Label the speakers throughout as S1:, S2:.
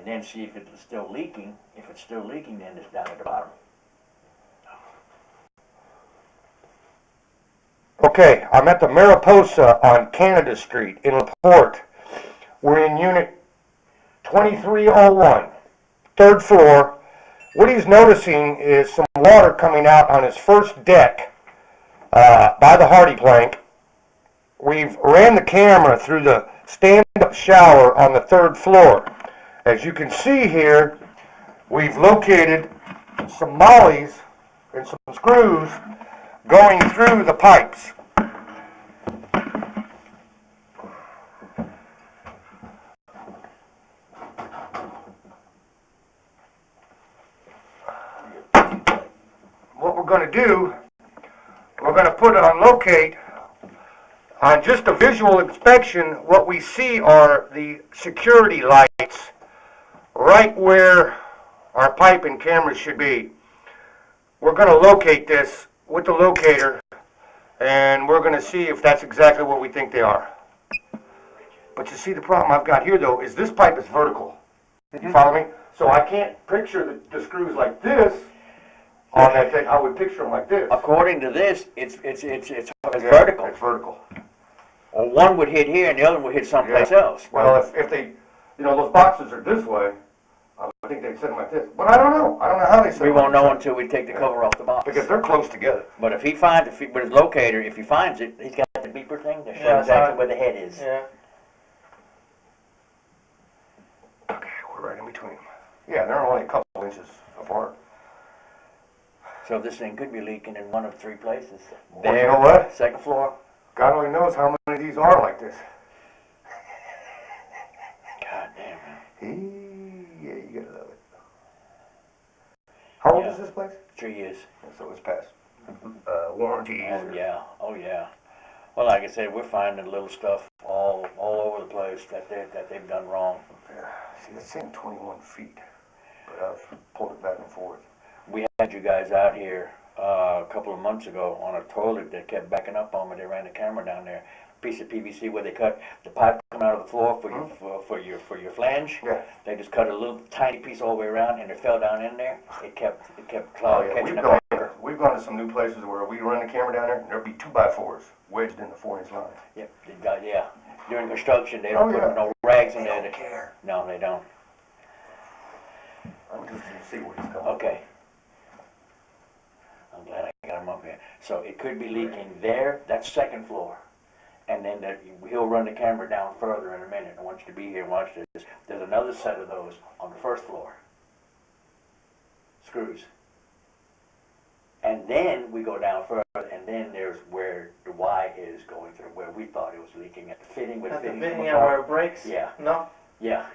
S1: and then see if it's still leaking. If it's still leaking, then it's down at the bottom.
S2: Okay, I'm at the Mariposa on Canada Street in Porte. We're in unit 2301, third floor. What he's noticing is some water coming out on his first deck by the hardy plank. We've ran the camera through the stand-up shower on the third floor. As you can see here, we've located some mollies and some screws going through the pipes. What we're going to do, we're going to put on locate. On just a visual inspection, what we see are the security lights right where our pipe and cameras should be. We're going to locate this with the locator, and we're going to see if that's exactly what we think they are. But you see, the problem I've got here, though, is this pipe is vertical. You follow me? So I can't picture the screws like this on that thing. I would picture them like this.
S1: According to this, it's
S2: Yeah,
S1: vertical.
S2: It's vertical.
S1: Or one would hit here and the other one would hit someplace else.
S2: Well, if they, those boxes are this way, I think they'd set them like this. But I don't know. I don't know how they set them.
S1: We won't know until we take the cover off the box.
S2: Because they're close together.
S1: But if he finds, with his locator, if he finds it, he's got the beeper thing that shows exactly where the head is.
S3: Yeah.
S2: Okay, we're right in between them. Yeah, they're only a couple inches apart.
S1: So this thing could be leaking in one of three places.
S2: Well, you know what?
S1: Second floor.
S2: God only knows how many of these are like this.
S1: God damn, man.
S2: Yeah, you gotta love it. How old is this place?
S1: 3 years.
S2: So it's past warranties.
S1: Oh yeah. Well, like I said, we're finding little stuff all over the place that they've done wrong.
S2: Yeah. See, it's saying 21 feet, but I've pulled it back and forth.
S1: We had you guys out here a couple of months ago on a toilet that kept backing up on me. They ran the camera down there, piece of PVC where they cut the pipe coming out of the floor for your flange.
S2: Yeah.
S1: They just cut a little tiny piece all the way around, and it fell down in there. It kept clogging.
S2: We've gone to some new places where we run the camera down there, and there'll be 2x4s wedged in the 4-inch line.
S1: Yep. During construction, they don't put no rags in there.
S2: They don't care.
S1: No, they don't.
S2: I'm just going to see where he's coming.
S1: Okay. I'm glad I got him up here. So it could be leaking there, that's second floor. And then he'll run the camera down further in a minute. I want you to be here and watch this. There's another set of those on the first floor. Screws. And then we go down further, and then there's where the Y is going through, where we thought it was leaking at the fitting.
S3: At the fitting, where it breaks?
S1: Yeah.
S3: No?
S1: Yeah.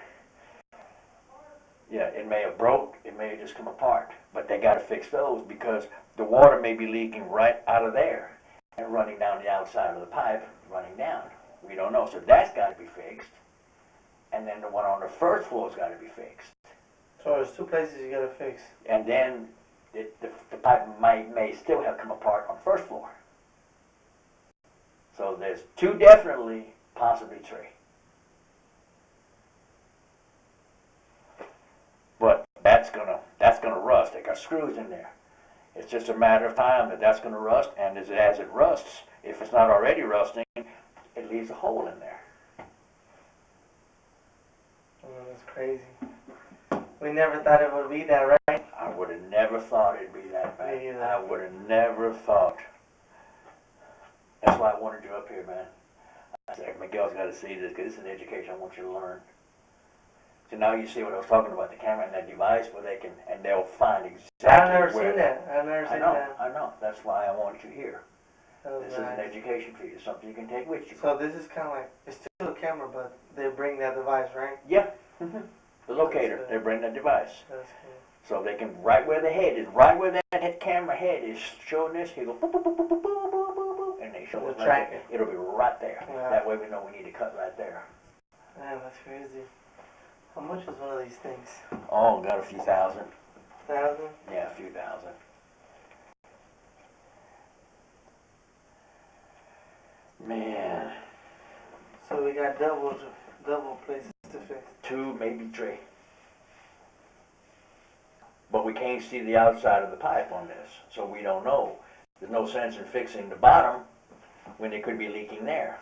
S1: Yeah, it may have broke, it may have just come apart, but they got to fix those because the water may be leaking right out of there and running down the outside of the pipe, running down. We don't know, so that's got to be fixed. And then the one on the first floor's got to be fixed.
S3: So there's two places you got to fix.
S1: And then the pipe may still have come apart on the first floor. So there's two definitely, possibly three. But that's gonna rust. They got screws in there. It's just a matter of time that's gonna rust, and as it rusts, if it's not already rusting, it leaves a hole in there.
S3: Oh, that's crazy. We never thought it would be that, right?
S1: I would have never thought it'd be that bad.
S3: Me either.
S1: I would have never thought. That's why I wanted you up here, man. I said, Miguel's got to see this because it's an education I want you to learn. So now you see what I was talking about, the camera and that device where they can, and they'll find exactly
S3: I've never
S1: where
S3: seen that. I've never seen that.
S1: I know. That's why I want you here. This is
S3: Nice.
S1: an education for you, something you can take with you.
S3: So this is kind of like, it's still a camera, but they bring that device, right?
S1: Yeah. The locator, they bring that device.
S3: That's cool.
S1: So they can, right where the head is, right where that camera head is showing this, he go boop, boop, boop, boop, boop, boop, boop, boop, boop, and they show us right there. It'll be right there.
S3: Yeah.
S1: That way we know we need to cut right there.
S3: Man, that's crazy. How much is one of these things?
S1: Oh, got a few thousand.
S3: 1,000?
S1: Yeah, a few thousand. Man.
S3: So we got double places to fix.
S1: 2, maybe 3. but we can't see the outside of the pipe on this, so we don't know. There's no sense in fixing the bottom when it could be leaking there.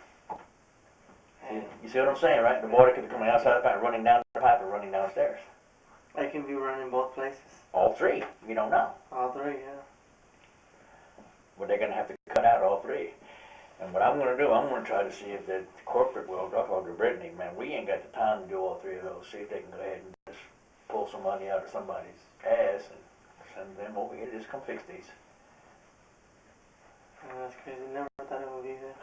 S1: You see what I'm saying, right? The water could be coming outside the pipe, running down the pipe, or running downstairs.
S3: It can be running both places.
S1: All three, we don't know.
S3: All three, yeah.
S1: But they're going to have to cut out all three. And what I'm going to do, I'm going to try to see if the corporate will, I'll talk to Brittany, man, we ain't got the time to do all three of those. See if they can go ahead and just pull some money out of somebody's ass and send them over here, just come fix these.
S3: Oh, that's crazy. Never thought it would be there.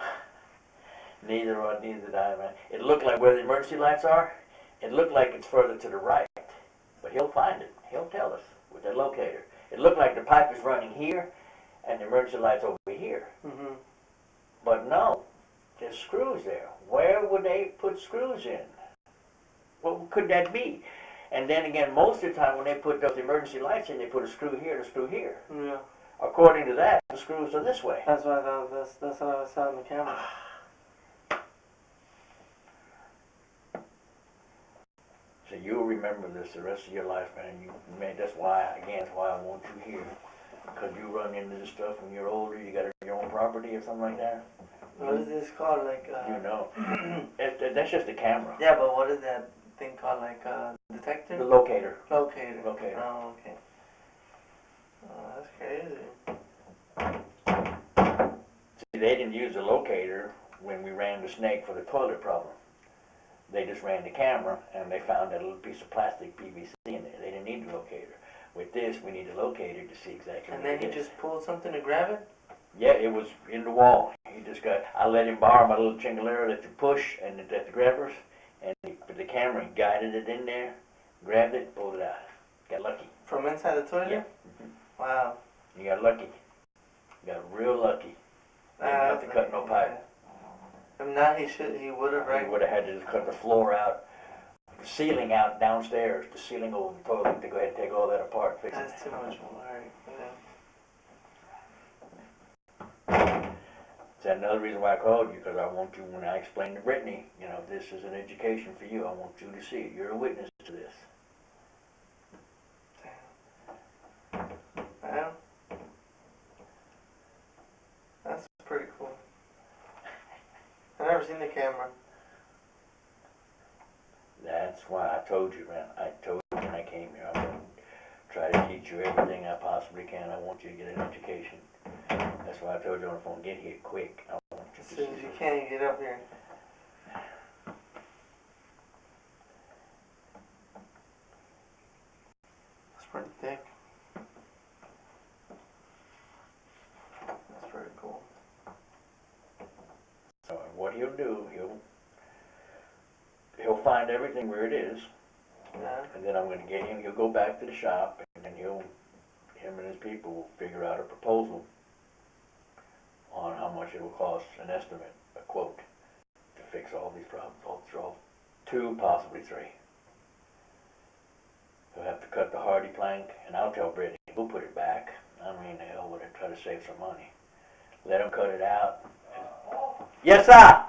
S1: Neither did I, man. It looked like where the emergency lights are, it looked like it's further to the right. But he'll find it. He'll tell us with that locator. It looked like the pipe is running here and the emergency light's over here.
S3: Mm-hmm.
S1: But no, there's screws there. Where would they put screws in? What could that be? And then again, most of the time when they put those emergency lights in, they put a screw here and a screw here.
S3: Yeah.
S1: According to that, the screws are this way.
S3: That's what I thought. That's what I saw on the camera.
S1: So you'll remember this the rest of your life, man. That's why, again, that's why I want you here. Because you run into this stuff when you're older, you got your own property or something like that.
S3: What is this called? Like,
S1: you know. That's just a camera.
S3: Yeah, but what is that thing called? Like, detector?
S1: The locator.
S3: Locator.
S1: Locator.
S3: Oh, okay. Oh, that's crazy.
S1: See, they didn't use a locator when we ran the snake for the toilet problem. They just ran the camera, and they found that little piece of plastic PVC in there. They didn't need the locator. With this, we need a locator to see exactly
S3: And
S1: what
S3: then
S1: it
S3: he
S1: is.
S3: just pulled something to grab it?
S1: Yeah, it was in the wall. I let him borrow my little chingalera that you push and that the grabbers, and the camera, he guided it in there, grabbed it, pulled it out. Got lucky.
S3: From inside the toilet?
S1: Yeah.
S3: Wow.
S1: You got lucky. You got real lucky. Didn't have to cut no pipe.
S3: If not, he would have, right?
S1: He would have had to just cut the floor out, the ceiling out downstairs, the ceiling over the toilet, to go ahead and take all that apart and fix it.
S3: That's too much work.
S1: That's another reason why I called you, because I want you, when I explain to Brittany, this is an education for you. I want you to see it. You're a witness to this.
S3: Well, that's pretty cool. I've never seen the camera.
S1: That's why I told you, man. I told you when I came here, I'm going to try to teach you everything I possibly can. I want you to get an education. That's why I told you on the phone, get here quick. I want you
S3: As
S1: to
S3: soon as you can, get up here. It's pretty thick. That's pretty cool.
S1: So what he'll do, he'll find everything where it is,
S3: Yeah.
S1: and then I'm going to get him. He'll go back to the shop, and then him and his people will figure out a proposal on how much it will cost, an estimate, a quote, to fix all these problems, all 2, possibly 3. He'll have to cut the hardy plank, and I'll tell Brittany, we'll put it back. I mean, hell with it, try to save some money. Let him cut it out. Yes, sir!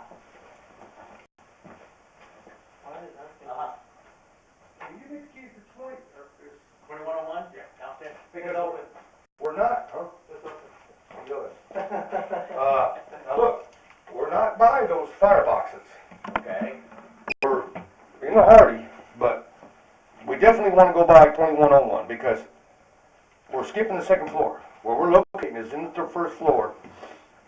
S2: Can you get the keys to
S1: 2101? Yeah, downstairs.
S2: Pick it open. We're not, huh? Good. Now look, we're not by those fireboxes.
S1: Okay.
S2: We're in a hurry, but we definitely want to go by 2101 because we're skipping the second floor. Where we're locating is in the first floor.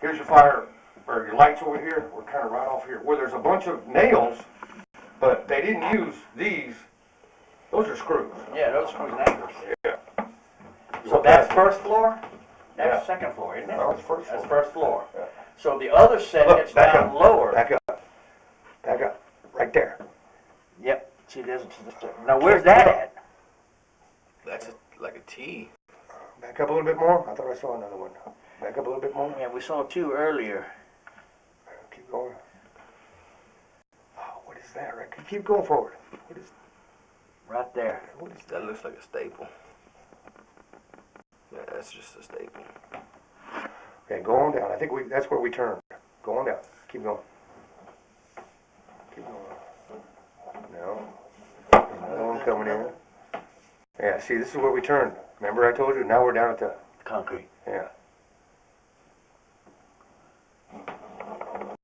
S2: Here's your fire, or your lights over here. We're kind of right off here. Where there's a bunch of nails, but they didn't use these. Those are screws.
S1: Yeah, those screws and anchors.
S2: Yeah.
S1: So that's first floor? That's
S2: Yeah.
S1: second floor, isn't it?
S2: No, it's first floor.
S1: That's first floor.
S2: Yeah.
S1: So the other set
S2: Look,
S1: gets
S2: back
S1: down
S2: up.
S1: lower.
S2: Back up. Back up. Right there.
S1: Yep. See, now where's that at?
S4: That's like a T.
S2: Back up a little bit more. I thought I saw another one. Back up a little bit more.
S1: Yeah, we saw 2 earlier.
S2: Keep going. Oh, what is that? Right? Keep going forward. What is?
S1: Right there.
S2: What is
S4: That looks like a staple. Yeah, that's just a staple.
S2: Okay, go on down. I think that's where we turned. Go on down. Keep going. Keep going. No. Another one coming in. Yeah, see, this is where we turned. Remember I told you? Now we're down at the,
S1: Concrete.
S2: yeah. Go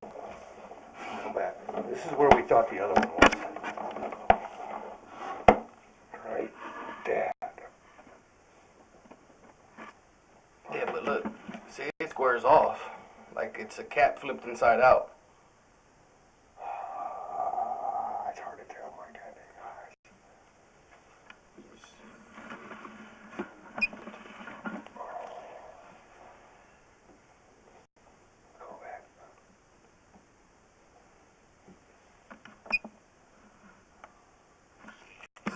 S2: back. This is where we thought the other one was. Right there.
S4: Yeah, but look, see, it squares off. Like it's a cap flipped inside out.
S2: It's hard to tell, my God. Go back.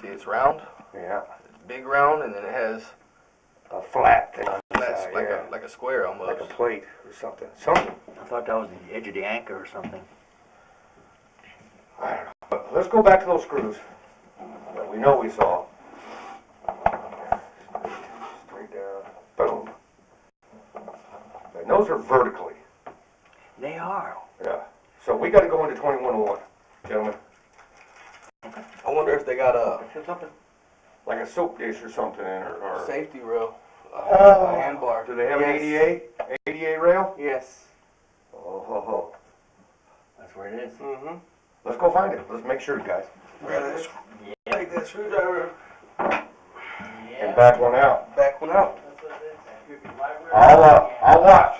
S4: See, it's round.
S2: Yeah.
S4: It's big round, and then it has
S2: A flat thing on the
S4: that's
S2: side,
S4: like
S2: yeah.
S4: a square almost.
S2: Like a plate or something. Something.
S1: I thought that was the edge of the anchor or something.
S2: I don't know. But let's go back to those screws that we know we saw. Straight down. Boom. And those are vertically.
S1: They are.
S2: Yeah. So we got to go into 2101, gentlemen.
S4: I wonder if they got a
S2: Like a soap dish or something, or
S4: safety rail,
S2: Oh.
S4: a handbar.
S2: do they have
S3: Yes.
S2: an ADA rail?
S3: Yes.
S2: Oh, ho, ho.
S1: That's where it is.
S3: Mm-hmm.
S2: Let's go find it. Let's make sure, guys.
S1: Yeah.
S4: Take that screwdriver,
S2: And back one out.
S4: back one out.
S2: I'll watch.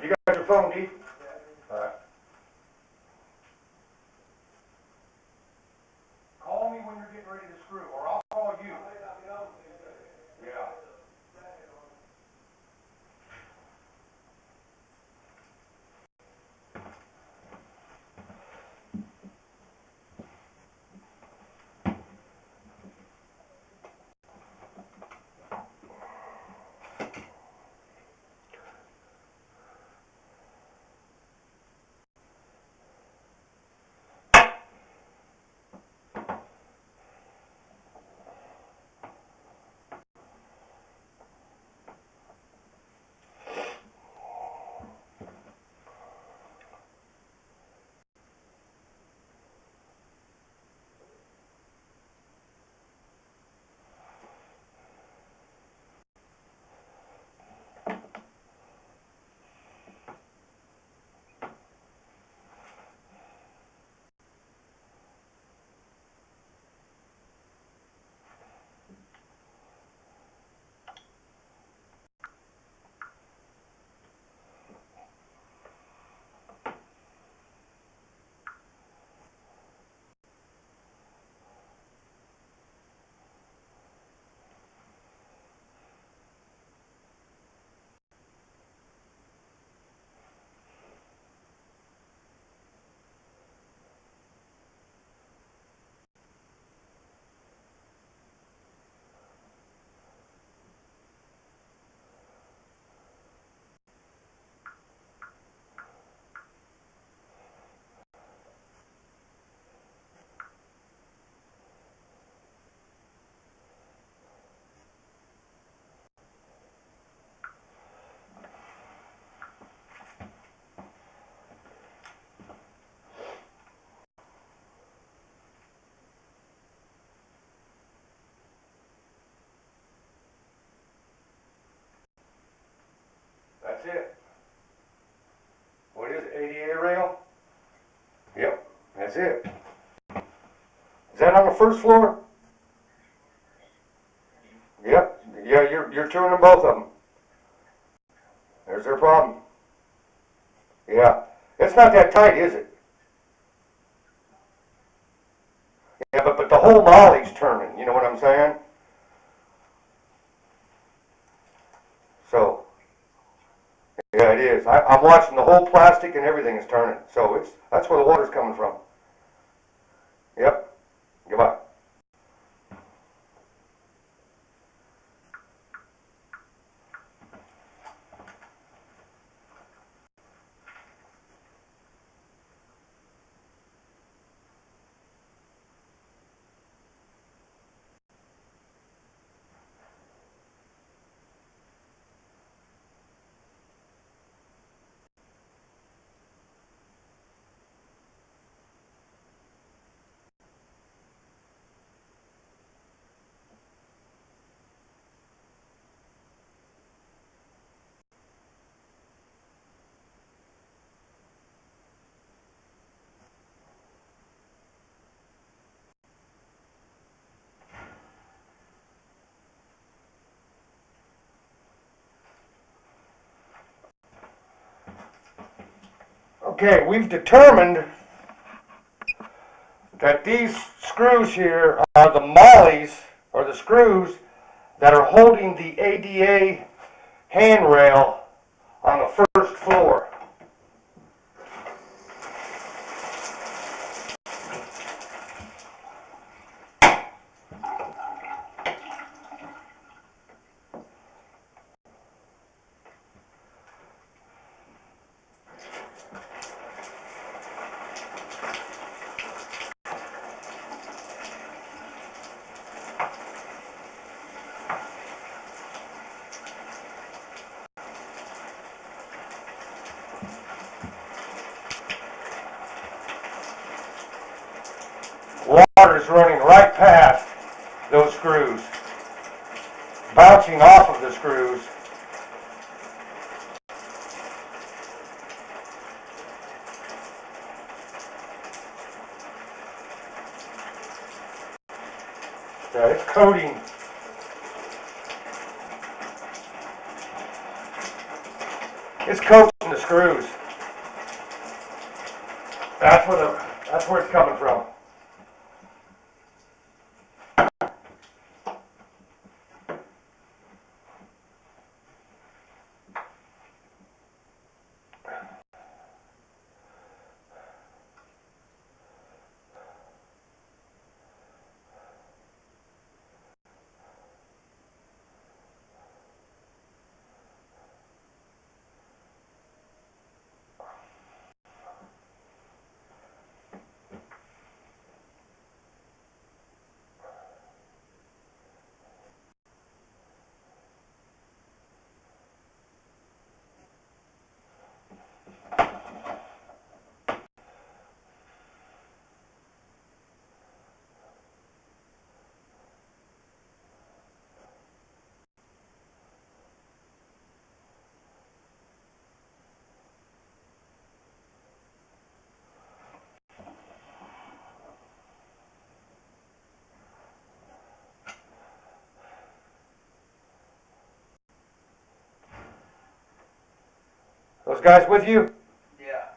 S2: You got your phone, Dee? All right. Call me when you're getting ready to screw, or I'll call you. Yeah. That's it. What is it, ADA rail? Yep, that's it. Is that on the first floor? Yep. Yeah, you're turning both of them. There's their problem. Yeah. It's not that tight, is it? Yeah, but the whole molly's turning, you know what I'm saying? So, yeah, it is. I'm watching the whole plastic and everything is turning. So that's where the water's coming from. Yep. Goodbye. Okay, we've determined that these screws here are the mollies, or the screws, that are holding the ADA handrail on the first floor. Water is running right past those screws, bouncing off of the screws. Yeah, it's coating. It's coating the screws. That's where it's coming from. Those guys with you?
S4: Yeah.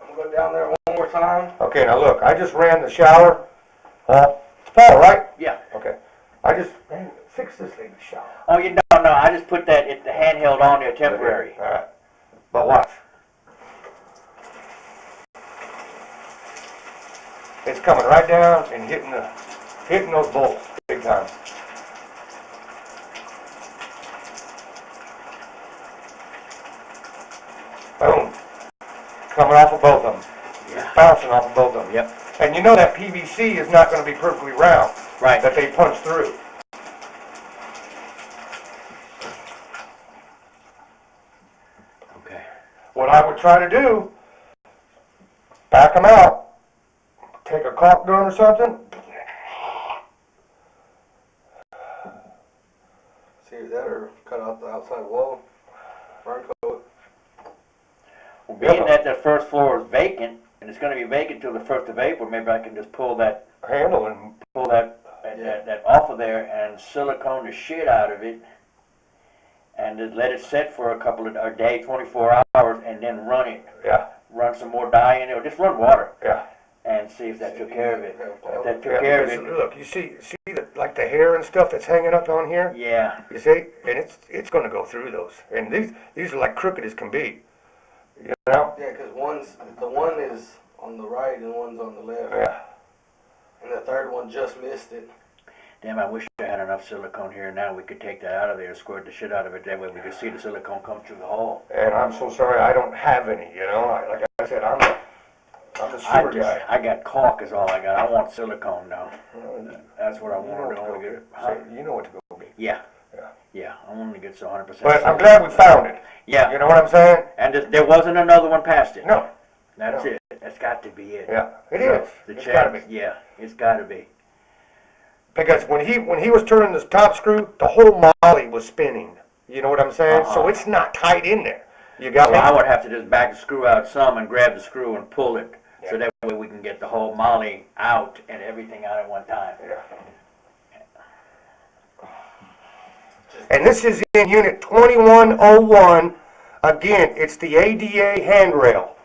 S4: I'm gonna go down there one more time.
S2: Okay, now look, I just ran the shower. It's Paul, right?
S1: Yeah.
S2: Okay. I just, man, fix this thing, the shower.
S1: Oh, no, I just put that, the handheld on there temporary.
S2: All right. But watch. It's coming right down and hitting those bolts big time. Boom. Coming off of both of them.
S1: Yeah.
S2: Bouncing off of both of them.
S1: Yep.
S2: And you know that PVC is not going to be perfectly round.
S1: Right.
S2: That they punch through.
S1: Okay.
S2: What I would try to do, back them out, take a caulk gun or something.
S4: See that, or cut out the outside wall. Burn coat.
S1: Well, being that the first floor is vacant, and it's going to be vacant till the 1st of April, maybe I can just pull that
S2: Handle and
S1: that off of there and silicone the shit out of it, and just let it set for a day, 24 hours, and then run it.
S2: yeah,
S1: Run some more dye in it, or just run water,
S2: yeah.
S1: and see if that took care of it. If that took
S2: Yeah,
S1: care of
S2: because,
S1: it,
S2: look, you see like the hair and stuff that's hanging up on here.
S1: yeah.
S2: You see, and it's going to go through those, and these are like crooked as can be. You know?
S4: Yeah, because the one is on the right and one's on the left.
S2: Yeah.
S4: And the third one just missed it.
S1: Damn, I wish I had enough silicone here now. We could take that out of there and squirt the shit out of it. That way we could see the silicone come through the hole.
S2: And I'm so sorry I don't have any. You know, like I said, I'm the sewer guy.
S1: I got caulk is all I got. I want silicone now. That's what I want to do.
S2: You know what to go get.
S1: Yeah.
S2: Yeah.
S1: Yeah, I want to get so 100%.
S2: But I'm glad we found it.
S1: Yeah.
S2: You know what I'm saying?
S1: And there wasn't another one past it.
S2: No.
S1: That's
S2: No.
S1: it. That's got to be it.
S2: Yeah, it is.
S1: The
S2: It's got to be.
S1: Yeah, it's got to be.
S2: Because when he was turning this top screw, the whole molly was spinning. You know what I'm saying? So it's not tight in there. You got
S1: So
S2: me?
S1: I would have to just back the screw out some and grab the screw and pull it.
S2: Yeah.
S1: So that way we can get the whole molly out and everything out at one time.
S2: Yeah. And this is in unit 2101 Again, it's the ADA handrail.